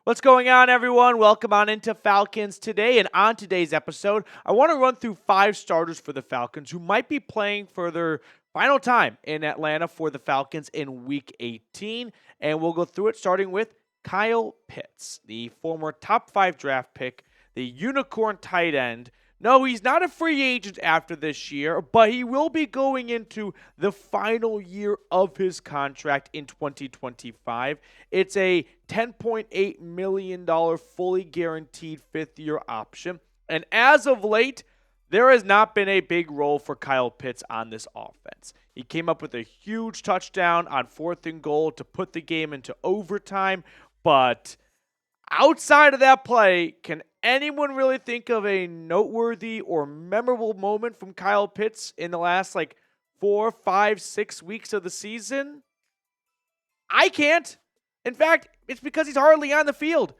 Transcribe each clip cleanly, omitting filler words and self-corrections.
What's going on, everyone? Welcome on into Falcons Today. And on today's episode, I want to run through 5 starters for the Falcons who might be playing for their final time in Atlanta for the Falcons in Week 18. And we'll go through it starting with Kyle Pitts, the former top 5 draft pick, the unicorn tight end. No, he's not a free agent after this year, but he will be going into the final year of his contract in 2025. It's a $10.8 million fully guaranteed 5th-year option. And as of late, there has not been a big role for Kyle Pitts on this offense. He came up with a huge touchdown on 4th and goal to put the game into overtime, but outside of that play, can anyone really think of a noteworthy or memorable moment from Kyle Pitts in the last 4, 5, 6 weeks of the season? I can't. In fact, it's because he's hardly on the field.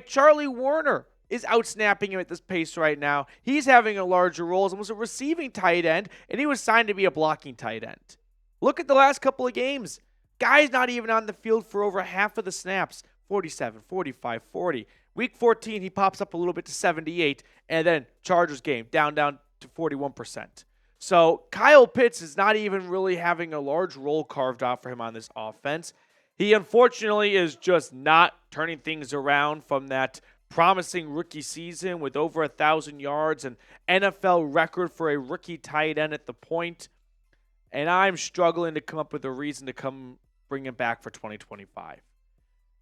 Charlie Warner is outsnapping him at this pace right now. He's having a larger role as almost a receiving tight end, and he was signed to be a blocking tight end. Look at the last couple of games. Guy's not even on the field for over half of the snaps. 47, 45, 40. Week 14, he pops up a little bit to 78, and then Chargers game, down to 41%. So Kyle Pitts is not even really having a large role carved out for him on this offense. He unfortunately is just not turning things around from that promising rookie season with over 1,000 yards and NFL record for a rookie tight end at the point. And I'm struggling to come up with a reason to come bring him back for 2025.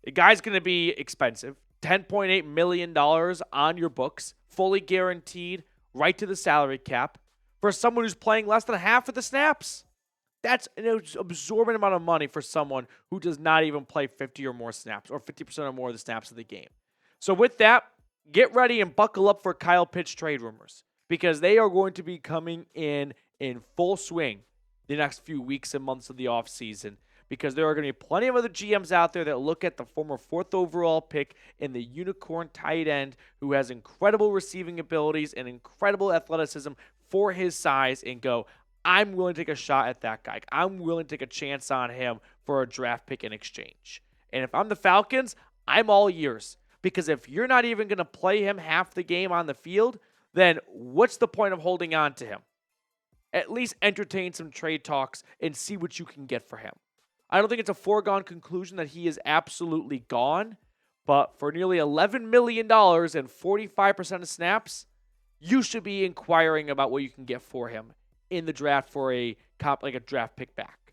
The guy's going to be expensive. $10.8 million on your books, fully guaranteed, right to the salary cap, for someone who's playing less than half of the snaps. That's an absorbent amount of money for someone who does not even play 50 or more snaps, or 50% or more of the snaps of the game. So with that, get ready and buckle up for Kyle Pitts trade rumors, because they are going to be coming in full swing the next few weeks and months of the offseason, because there are going to be plenty of other GMs out there that look at the former 4th overall pick in the unicorn tight end who has incredible receiving abilities and incredible athleticism for his size and go, I'm willing to take a shot at that guy. I'm willing to take a chance on him for a draft pick in exchange. And if I'm the Falcons, I'm all ears, because if you're not even going to play him half the game on the field, then what's the point of holding on to him? At least entertain some trade talks and see what you can get for him. I don't think it's a foregone conclusion that he is absolutely gone, but for nearly $11 million and 45% of snaps, you should be inquiring about what you can get for him in the draft for a draft pick back.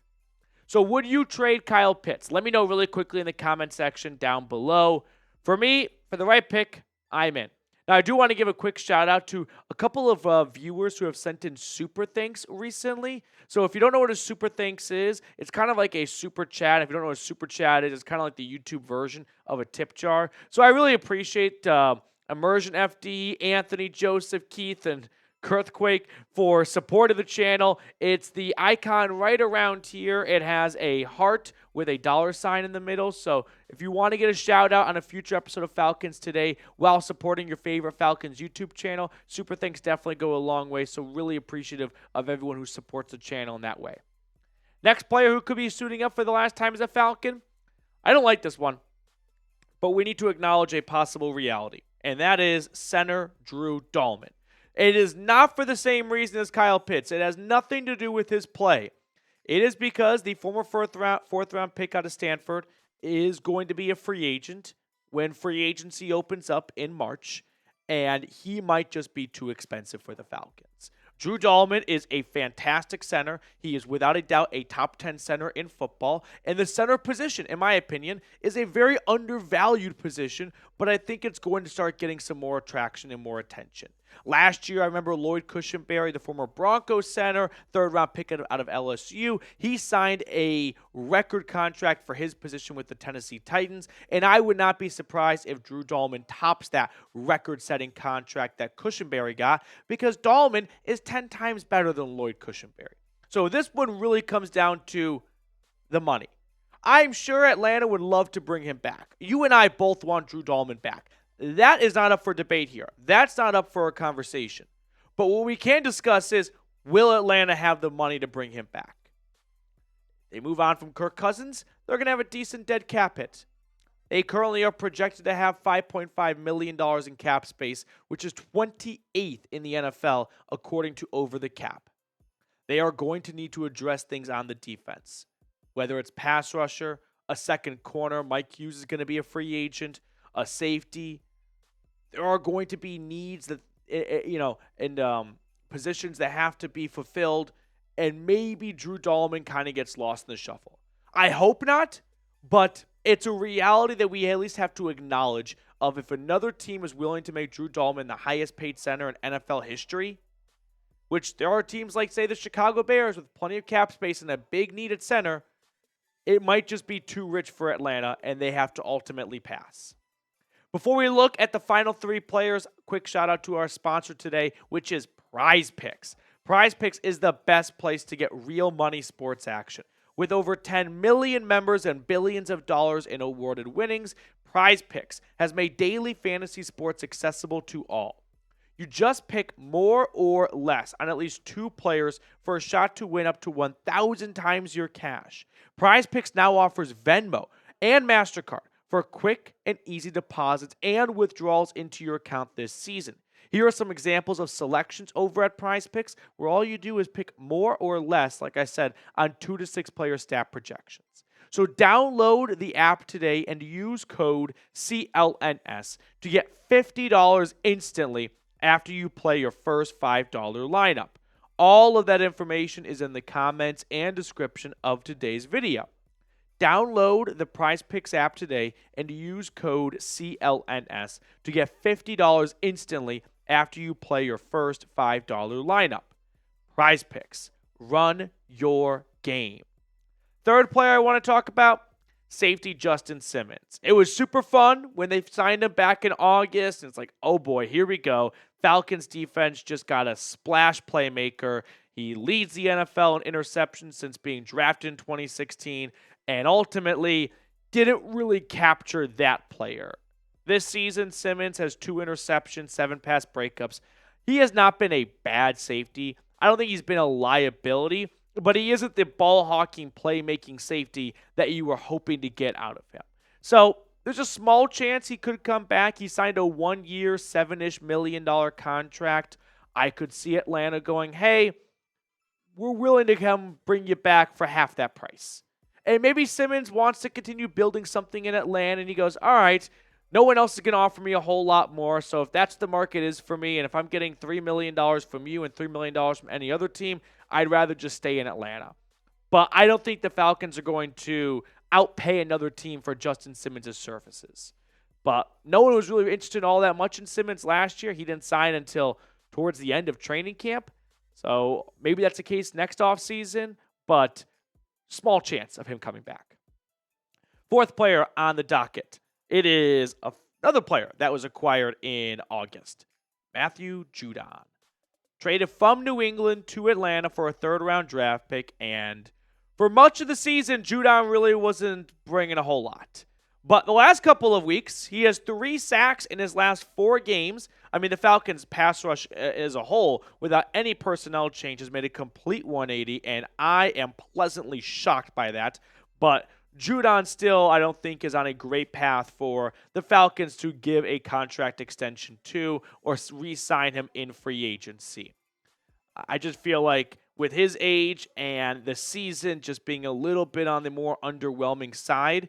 So would you trade Kyle Pitts? Let me know really quickly in the comment section down below. For me, for the right pick, I'm in. Now, I do want to give a quick shout out to a couple of viewers who have sent in super thanks recently. So if you don't know what a super thanks is, it's kind of like a super chat. If you don't know what a super chat is, it's kind of like the YouTube version of a tip jar. So I really appreciate Immersion FD, Anthony, Joseph, Keith, and Earthquake for support of the channel. It's the icon right around here. It has a heart with a $sign in the middle. So if you want to get a shout out on a future episode of Falcons Today while supporting your favorite Falcons YouTube channel, super thanks definitely go a long way. So really appreciative of everyone who supports the channel in that way. Next player who could be suiting up for the last time as a Falcon. I don't like this one, but we need to acknowledge a possible reality, and that is center Drew Doman. It is not for the same reason as Kyle Pitts. It has nothing to do with his play. It is because the former 4th round pick out of Stanford is going to be a free agent when free agency opens up in March, and he might just be too expensive for the Falcons. Drew Doman is a fantastic center. He is without a doubt a top 10 center in football. And the center position, in my opinion, is a very undervalued position, but I think it's going to start getting some more traction and more attention. Last year, I remember Lloyd Cushenberry, the former Broncos center, 3rd-round pick out of LSU. He signed a record contract for his position with the Tennessee Titans, and I would not be surprised if Drew Doman tops that record-setting contract that Cushenberry got, because Doman is 10 times better than Lloyd Cushenberry. So this one really comes down to the money. I'm sure Atlanta would love to bring him back. You and I both want Drew Doman back. That is not up for debate here. That's not up for a conversation. But what we can discuss is, will Atlanta have the money to bring him back? They move on from Kirk Cousins, they're going to have a decent dead cap hit. They currently are projected to have $5.5 million in cap space, which is 28th in the NFL, according to Over the Cap. They are going to need to address things on the defense, whether it's pass rusher, a second corner. Mike Hughes is going to be a free agent, a safety. There are going to be needs that, and positions that have to be fulfilled, and maybe Drew Doman kind of gets lost in the shuffle. I hope not, but it's a reality that we at least have to acknowledge of if another team is willing to make Drew Doman the highest paid center in NFL history, which there are teams like, say, the Chicago Bears with plenty of cap space and a big need at center, it might just be too rich for Atlanta, and they have to ultimately pass. Before we look at the final three players, quick shout out to our sponsor today, which is Prize Picks. Prize Picks is the best place to get real money sports action. With over 10 million members and billions of dollars in awarded winnings, Prize Picks has made daily fantasy sports accessible to all. You just pick more or less on at least two players for a shot to win up to 1,000 times your cash. Prize Picks now offers Venmo and MasterCard for quick and easy deposits and withdrawals into your account this season. Here are some examples of selections over at Prize Picks, where all you do is pick more or less, like I said, on 2 to 6 player stat projections. So download the app today and use code CLNS to get $50 instantly after you play your first $5 lineup. All of that information is in the comments and description of today's video. Download the Prize Picks app today and use code CLNS to get $50 instantly after you play your first $5 lineup. Prize Picks. Run your game. Third player I want to talk about, safety Justin Simmons. It was super fun when they signed him back in August, and it's like, oh boy, here we go. Falcons defense just got a splash playmaker. He leads the NFL in interceptions since being drafted in 2016, and ultimately didn't really capture that player. This season, Simmons has 2 interceptions, 7 pass breakups. He has not been a bad safety. I don't think he's been a liability, but he isn't the ball-hawking, playmaking safety that you were hoping to get out of him. So there's a small chance he could come back. He signed a 1-year, $7-ish million contract. I could see Atlanta going, hey, we're willing to come bring you back for half that price. And maybe Simmons wants to continue building something in Atlanta, and he goes, all right, no one else is going to offer me a whole lot more, so if that's the market is for me, and if I'm getting $3 million from you and $3 million from any other team, I'd rather just stay in Atlanta. But I don't think the Falcons are going to outpay another team for Justin Simmons' services. But no one was really interested all that much in Simmons last year. He didn't sign until towards the end of training camp. So maybe that's the case next offseason, but small chance of him coming back. Fourth player on the docket. It is another player that was acquired in August. Matthew Judon. Traded from New England to Atlanta for a third-round draft pick, and for much of the season, Judon really wasn't bringing a whole lot. But the last couple of weeks, he has 3 sacks in his last 4 games. I mean, the Falcons' pass rush as a whole, without any personnel changes, made a complete 180, and I am pleasantly shocked by that. But Judon still, I don't think, is on a great path for the Falcons to give a contract extension to or re-sign him in free agency. I just feel like with his age and the season just being a little bit on the more underwhelming side,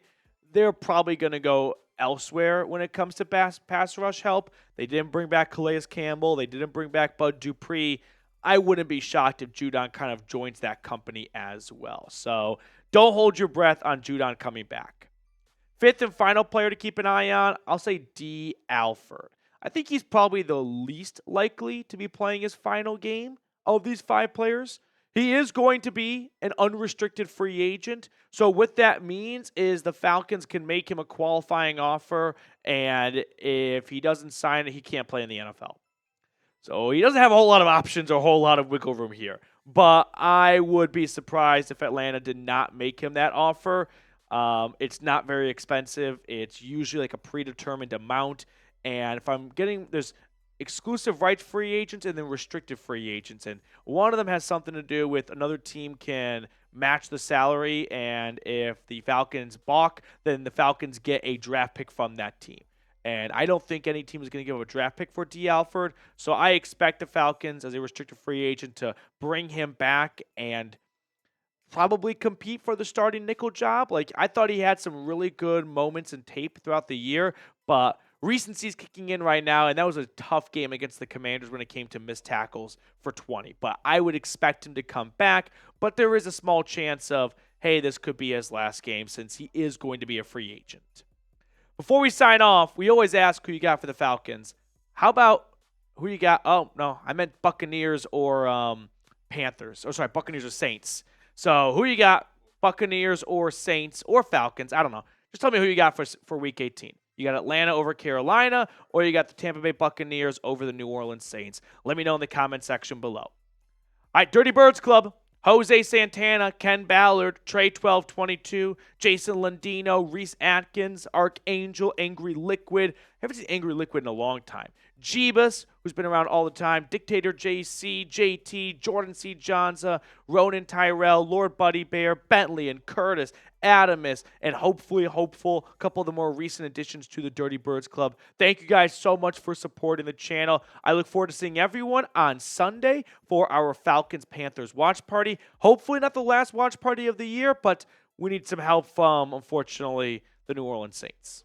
they're probably going to go elsewhere when it comes to pass rush help. They didn't bring back Calais Campbell. They didn't bring back Bud Dupree. I wouldn't be shocked if Judon kind of joins that company as well. So don't hold your breath on Judon coming back. Fifth and final player to keep an eye on, I'll say D. Alford. I think he's probably the least likely to be playing his final game of these 5 players. He is going to be an unrestricted free agent. So what that means is the Falcons can make him a qualifying offer, and if he doesn't sign it, he can't play in the NFL. So he doesn't have a whole lot of options or a whole lot of wiggle room here. But I would be surprised if Atlanta did not make him that offer. It's not very expensive. It's usually like a predetermined amount. And if I'm getting, there's exclusive rights free agents and then restricted free agents. And one of them has something to do with another team can match the salary. And if the Falcons balk, then the Falcons get a draft pick from that team. And I don't think any team is going to give up a draft pick for D. Alford. So I expect the Falcons, as a restricted free agent, to bring him back and probably compete for the starting nickel job. Like, I thought he had some really good moments and tape throughout the year, but recency's kicking in right now, and that was a tough game against the Commanders when it came to missed tackles for 20. But I would expect him to come back, but there is a small chance of, hey, this could be his last game since he is going to be a free agent. Before we sign off, we always ask who you got for the Falcons. How about who you got? Oh, no, I meant Buccaneers or Panthers. Oh, sorry, Buccaneers or Saints. So who you got, Buccaneers or Saints or Falcons? I don't know. Just tell me who you got for Week 18. You got Atlanta over Carolina, or you got the Tampa Bay Buccaneers over the New Orleans Saints. Let me know in the comment section below. All right, Dirty Birds Club. Jose Santana, Ken Ballard, Trey 1222, Jason Landino, Reese Atkins, Archangel, Angry Liquid. I haven't seen Angry Liquid in a long time. Jeebus, who's been around all the time, Dictator JC, JT, Jordan C. Johnza, Ronan Tyrell, Lord Buddy Bear, Bentley and Curtis, Adamus, and hopefully hopeful, a couple of the more recent additions to the Dirty Birds Club. Thank you guys so much for supporting the channel. I look forward to seeing everyone on Sunday for our Falcons-Panthers watch party. Hopefully not the last watch party of the year, but we need some help from, unfortunately, the New Orleans Saints.